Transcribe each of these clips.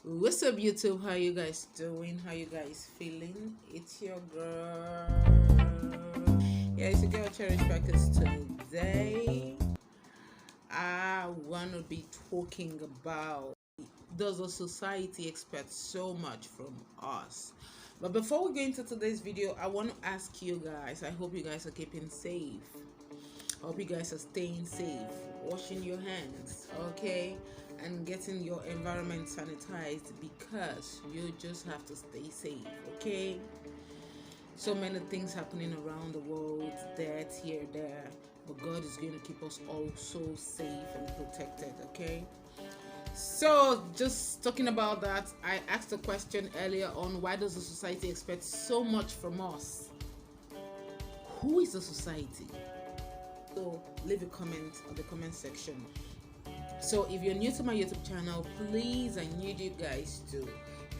What's up, YouTube? How you guys doing? How you guys feeling? It's your girl. Yeah, it's your girl Cherish Packers. Today, I wanna be talking about, does the society expect so much from us? But before we go into today's video, I want to ask you guys. I hope you guys are keeping safe. Hope you guys are staying safe, washing your hands, okay, and getting your environment sanitized, because you just have to stay safe, okay? So many things happening around the world, death here, there, but God is going to keep us all so safe and protected, okay? So, just talking about that, I asked a question earlier on, why does the society expect so much from us? Who is the society? So leave a comment on the comment section. So if you're new to my YouTube channel, please, I need you guys to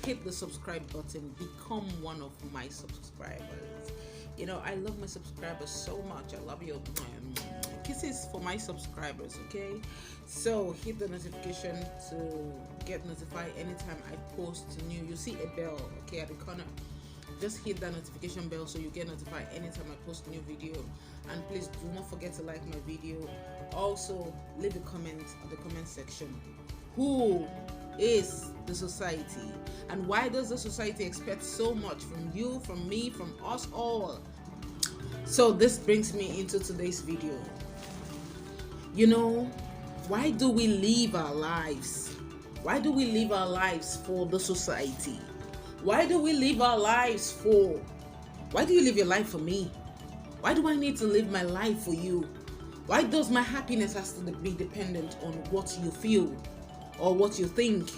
hit the subscribe button, become one of my subscribers. You know, I love my subscribers so much. I love you. Kisses for my subscribers, okay? So hit the notification to get notified anytime I post new. You see a bell, okay, at the corner. Just hit that notification bell so you get notified anytime I post a new video. And please do not forget to like my video. Also, leave a comment on the comment section. Who is the society, and why does the society expect so much from you, from me, from us all? So this brings me into today's video. You know, why do we live our lives? Why do we live our lives for the society? Why do we live our lives for? Why do you live your life for me? Why do I need to live my life for you? Why does my happiness has to be dependent on what you feel or what you think?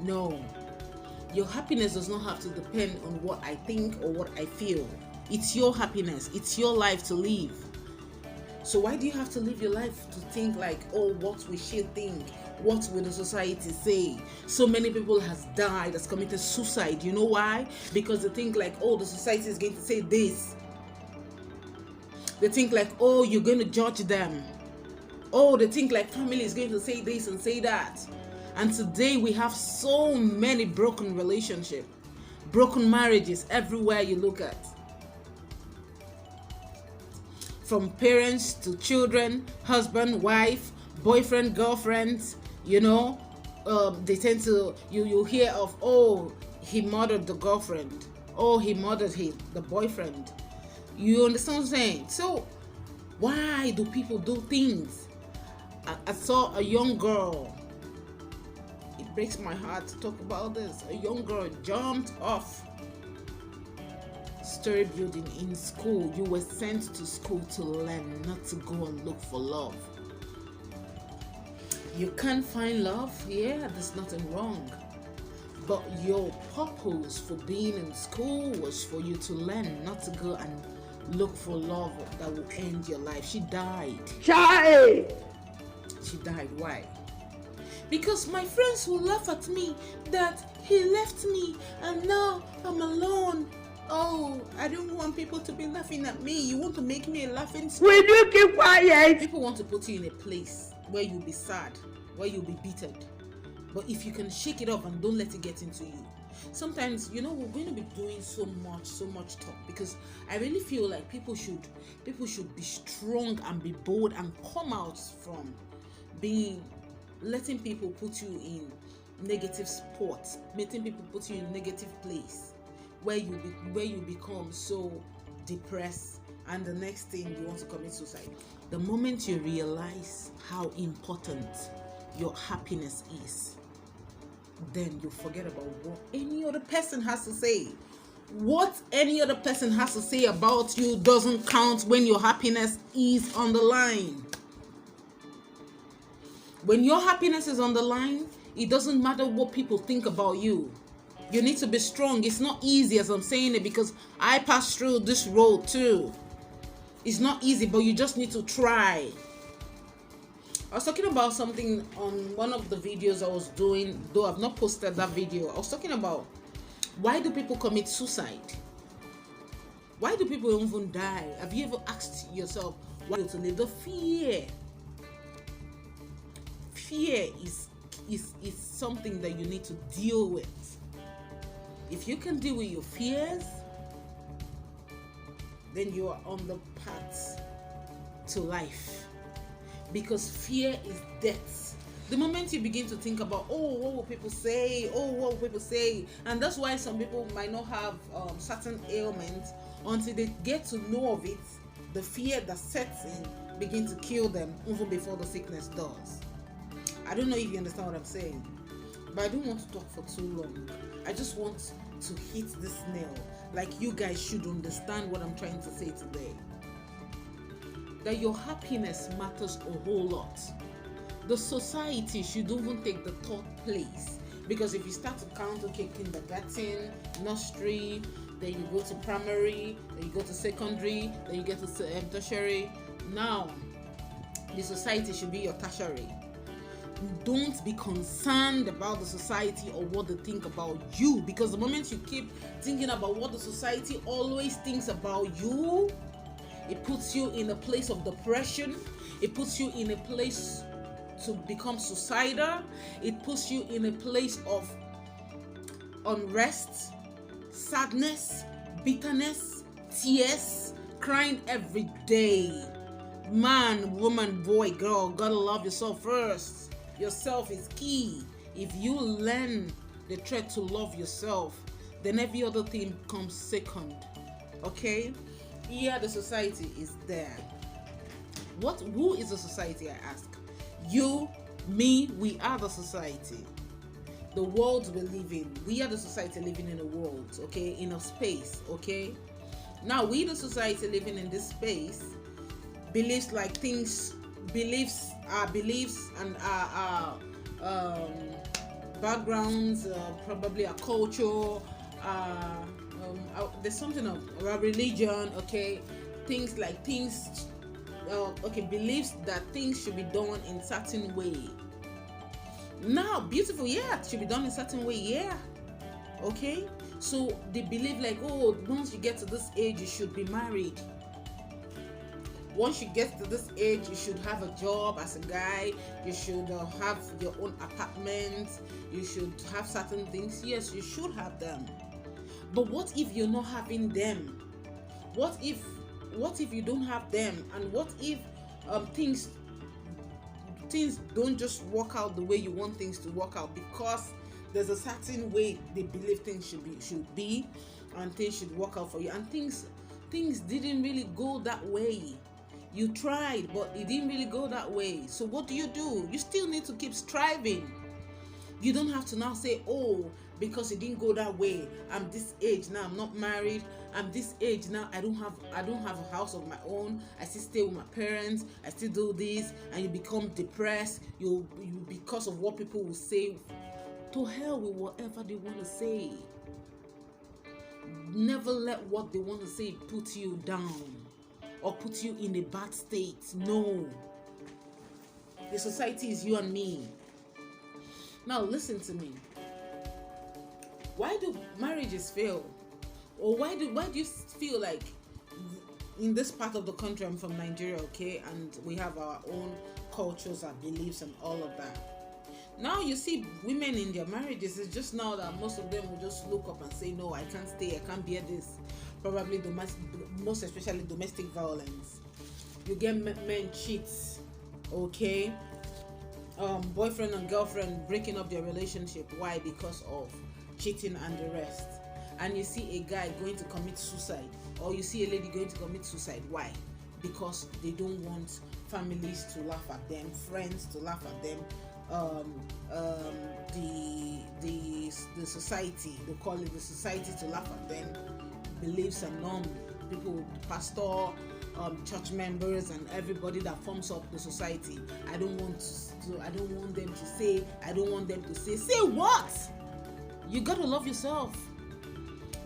No. Your happiness does not have to depend on what I think or what I feel. It's your happiness. It's your life to live. So why do you have to live your life to think like, oh, what we should think? What will the society say? So many people has died, has committed suicide. You know why? Because they think like, oh, the society is going to say this. They think like, oh, you're going to judge them. Oh, they think like family is going to say this and say that. And today we have so many broken relationships, broken marriages everywhere you look at. From parents to children, husband, wife, boyfriend, girlfriend, you know, they tend to, you hear of, oh, he murdered the girlfriend, oh, he murdered the boyfriend. You understand what I'm saying? So why do people do things? I saw a young girl. It breaks my heart to talk about this. A young girl jumped off story building in school. You were sent to school to learn, not to go and look for love. You can't find love, yeah, there's nothing wrong. But your purpose for being in school was for you to learn, not to go and look for love that will end your life. She died. Child. She died. Why? Because my friends will laugh at me that he left me and now I'm alone. Oh, I don't want people to be laughing at me. You want to make me a laughing stock. Will you keep quiet? People want to put you in a place where you'll be sad, where you'll be bitter. But if you can shake it off and don't let it get into you. Sometimes, you know, we're going to be doing so much talk, because I really feel like people should be strong and be bold and come out from letting people put you in negative spots, letting people put you in negative place where you become so depressed, and the next thing you want to commit suicide. The moment you realize how important your happiness is, then you forget about what any other person has to say. What any other person has to say about you doesn't count when your happiness is on the line. When your happiness is on the line, it doesn't matter what people think about you. You need to be strong. It's not easy, as I'm saying it, because I passed through this road too. It's not easy, but you just need to try. I was talking about something on one of the videos I was doing, though I've not posted that video. I was talking about, why do people commit suicide? Why do people even die? Have you ever asked yourself why to live? The fear. Fear is is something that you need to deal with. If you can deal with your fears, then you are on the path to life. Because fear is death. The moment you begin to think about, oh, what will people say? Oh, what will people say? And that's why some people might not have certain ailments until they get to know of it. The fear that sets in begin to kill them even before the sickness does. I don't know if you understand what I'm saying, but I don't want to talk for too long. I just want to hit this nail. Like, you guys should understand what I'm trying to say today. That your happiness matters a whole lot. The society should even take the third place, because if you start to count, okay, kindergarten, nursery, then you go to primary, then you go to secondary, then you get to tertiary. Now, the society should be your tertiary. Don't be concerned about the society or what they think about you, because the moment you keep thinking about what the society always thinks about you, it puts you in a place of depression. It puts you in a place to become suicidal. It puts you in a place of unrest, sadness, bitterness, tears, crying every day. Man, woman, boy, girl, gotta love yourself first. Yourself is key. If you learn the trait to love yourself, then every other thing comes second. Okay? Yeah, the society is there. Who is the society, I ask? You, me, we are the society. The world we live in. We are the society living in a world, okay? In a space, okay? Now, we, the society living in this space, beliefs and our backgrounds, probably our culture, there's something of our religion, okay? Beliefs that things should be done in certain way. Now, beautiful, yeah, it should be done in certain way, yeah. Okay? So they believe like, oh, once you get to this age, you should be married. Once you get to this age, you should have a job as a guy. You should have your own apartment. You should have certain things. Yes, you should have them. But what if you're not having them? What if you don't have them? And what if things don't just work out the way you want things to work out, because there's a certain way they believe things should be, and things should work out for you, and things didn't really go that way. You tried, but it didn't really go that way. So what do? You still need to keep striving. You don't have to now say, oh, because it didn't go that way, I'm this age now, I'm not married, I'm this age now, I don't have a house of my own, I still stay with my parents, I still do this, and you become depressed, you because of what people will say. To hell with whatever they want to say. Never let what they want to say put you down or put you in a bad state. No. The society is you and me. Now listen to me. Why do marriages fail? Or why do you feel like in this part of the country, I'm from Nigeria, okay, and we have our own cultures, our beliefs, and all of that. Now you see women in their marriages, it's just now that most of them will just look up and say, no, I can't stay, I can't bear this. Probably most especially domestic violence. You get men cheats, okay? Boyfriend and girlfriend breaking up their relationship. Why? Because of cheating and the rest. And you see a guy going to commit suicide, or you see a lady going to commit suicide. Why? Because they don't want families to laugh at them, friends to laugh at them, the society, they call it the society, to laugh at them, beliefs and norms, people, pastor, church members, and everybody that forms up the society. I don't want them to say what? You gotta love yourself.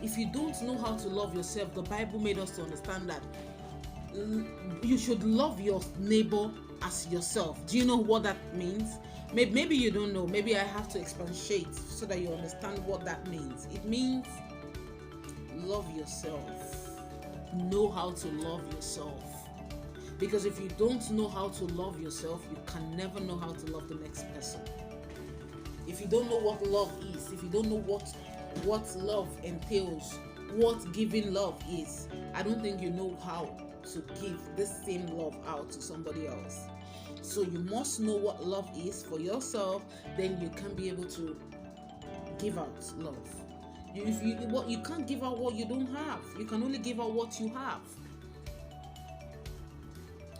If you don't know how to love yourself, the Bible made us to understand that you should love your neighbor as yourself. Do you know what that means? Maybe you don't know. Maybe I have to expatiate so that you understand what that means. It means love yourself. Know how to love yourself. Because if you don't know how to love yourself, you can never know how to love the next person. if you don't know what love is, if you don't know what love entails, what giving love is, I don't think you know how to give this same love out to somebody else. So you must know what love is for yourself, then you can be able to give out love. You can't give out what you don't have. You can only give out what you have.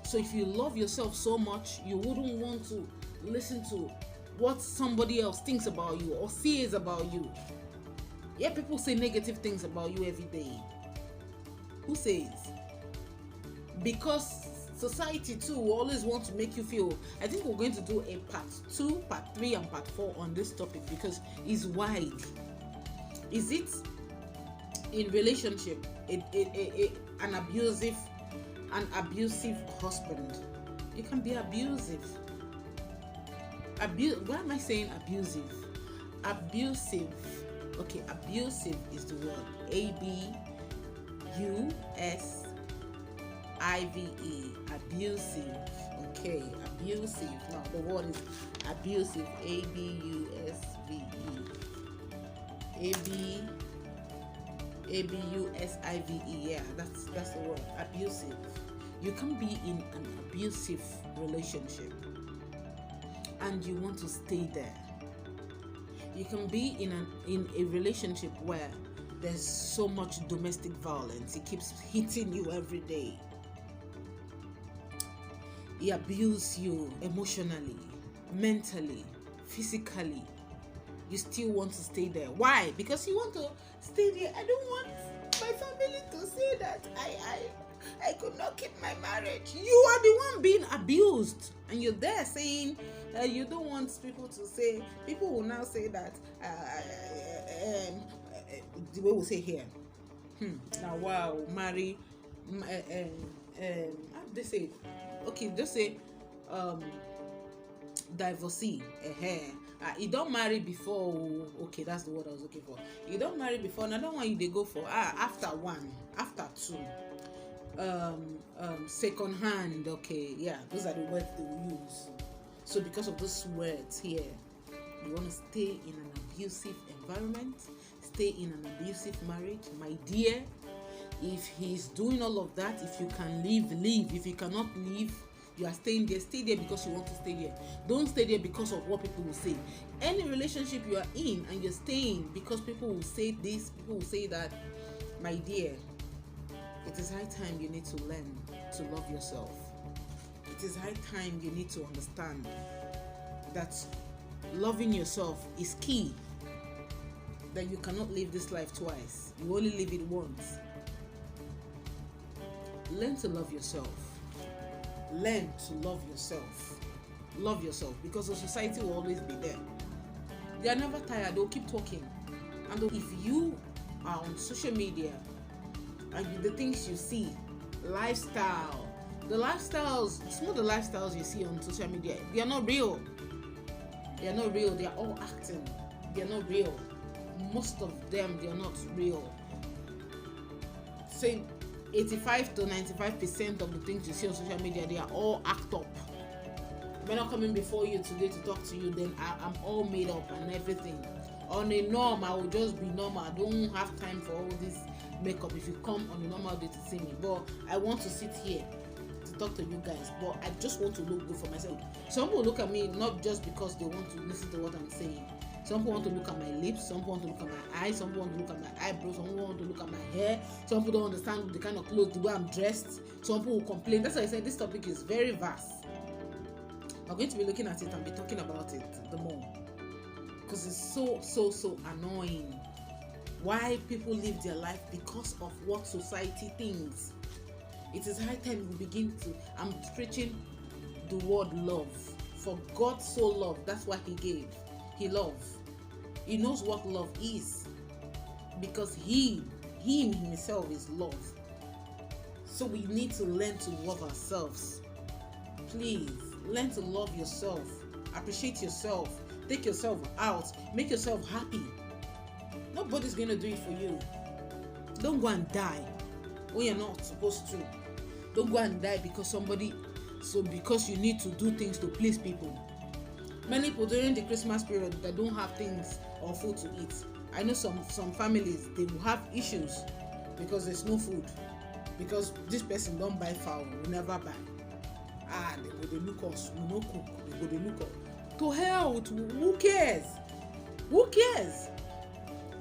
So if you love yourself so much, you wouldn't want to listen to what somebody else thinks about you or says about you. Yeah, people say negative things about you every day. Who says? Because society too always want to make you feel. I think we're going to do a part 2, part 3, and part 4 on this topic because it's wide. Is it in relationship an abusive husband? You can be abusive. Why am I saying abusive? Abusive. Okay, abusive is the word. ABUSIVE. Abusive. Okay, abusive. Now the word is abusive. ABUSIVE. Yeah, that's the word. Abusive. You can be in an abusive relationship and you want to stay there. You can be in a relationship where there's so much domestic violence. It keeps hitting you every day. He abuses you emotionally, mentally, physically. You still want to stay there. Why? Because you want to stay there. I don't want my family to say that I could not keep my marriage. You are the one being abused, and you're there saying you don't want people to say. People will now say that the way we say here. Now, wow, marry. How do they say? Okay, just say divorcee. You don't marry before. Okay, that's the word I was looking for. You don't marry before. Another one they go for after 1, after 2. Second hand. Okay, yeah, those are the words they will use. So because of those words here, you want to stay in an abusive environment, stay in an abusive marriage, my dear. If he's doing all of that, if you can leave. If you cannot leave, you are staying there. Stay there because you want to stay there. Don't stay there because of what people will say. Any relationship you are in and you're staying because people will say this, people will say that, my dear, it is high time you need to learn to love yourself. It is high time you need to understand that loving yourself is key. That you cannot live this life twice. You only live it once. Learn to love yourself. Learn to love yourself. Love yourself, because the society will always be there. They are never tired. They'll keep talking. And if you are on social media and the things you see, lifestyle, some of the lifestyles you see on social media, they are not real. They are not real. They are all acting. They are not real. Most of them, they are not real. Say 85 to 95% of the things you see on social media, they are all act up. We're not coming before you today to talk to you, then I'm all made up and everything. On a norm, I will just be normal. I don't have time for all this makeup. If you come on a normal day to see me, but I want to sit here to talk to you guys, but I just want to look good for myself. Some people look at me not just because they want to listen to what I'm saying. Some people want to look at my lips, some people want to look at my eyes, some people want to look at my eyebrows, some people want to look at my hair, some people don't understand the kind of clothes, the way I'm dressed, some people will complain. That's why I said this topic is very vast. I'm going to be looking at it and be talking about it the more, because it's so annoying. Why people live their life because of what society thinks. It is high time we begin to. I'm preaching the word love. For God so loved, that's what He gave. He loves. He knows what love is, because He Himself is love. So we need to learn to love ourselves. Please learn to love yourself. Appreciate yourself. Take yourself out. Make yourself happy. Nobody's going to do it for you. Don't go and die when you're not supposed to. Don't go and die because because you need to do things to please people. Many people during the Christmas period, they don't have things or food to eat. I know some families, they will have issues because there's no food, because this person don't buy fowl, we never buy. They go dey look us, we no cook, they go dey look us. To hell with who cares? Who cares?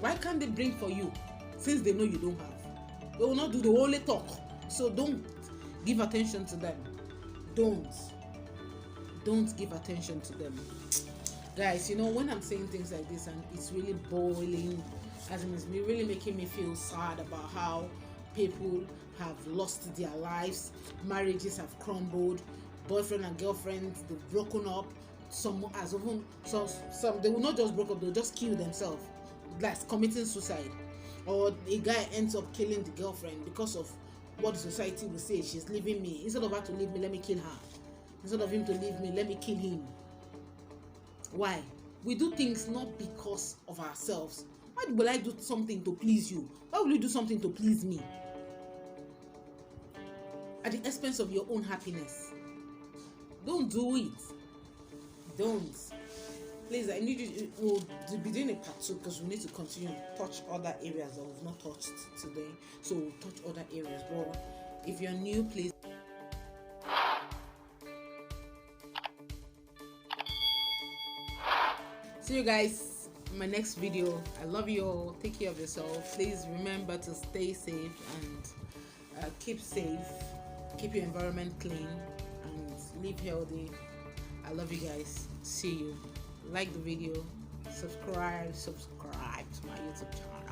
Why can't they bring for you since they know you don't have? They will not do, the only talk. So don't give attention to them. Don't give attention to them, guys. You know, when I'm saying things like this and it's really boiling, as in it's really making me feel sad about how people have lost their lives, marriages have crumbled, boyfriend and girlfriends, they've broken up. Some they will not just break up, they'll just kill themselves, like committing suicide. Or a guy ends up killing the girlfriend because of what the society will say. She's leaving me. Instead of her to leave me, let me kill her. Instead of him to leave me, let me kill him. Why? We do things not because of ourselves. Why will I do something to please you? Why will you do something to please me? At the expense of your own happiness. Don't do it. Don't. Please, I need you. We'll be doing a part 2 because we need to continue to touch other areas that we've not touched today. So we'll touch other areas. But if you're new, please. See you guys in my next video. I love you all. Take care of yourself. Please remember to stay safe and keep safe. Keep your environment clean and live healthy. I love you guys. See you. Like the video. Subscribe to my YouTube channel.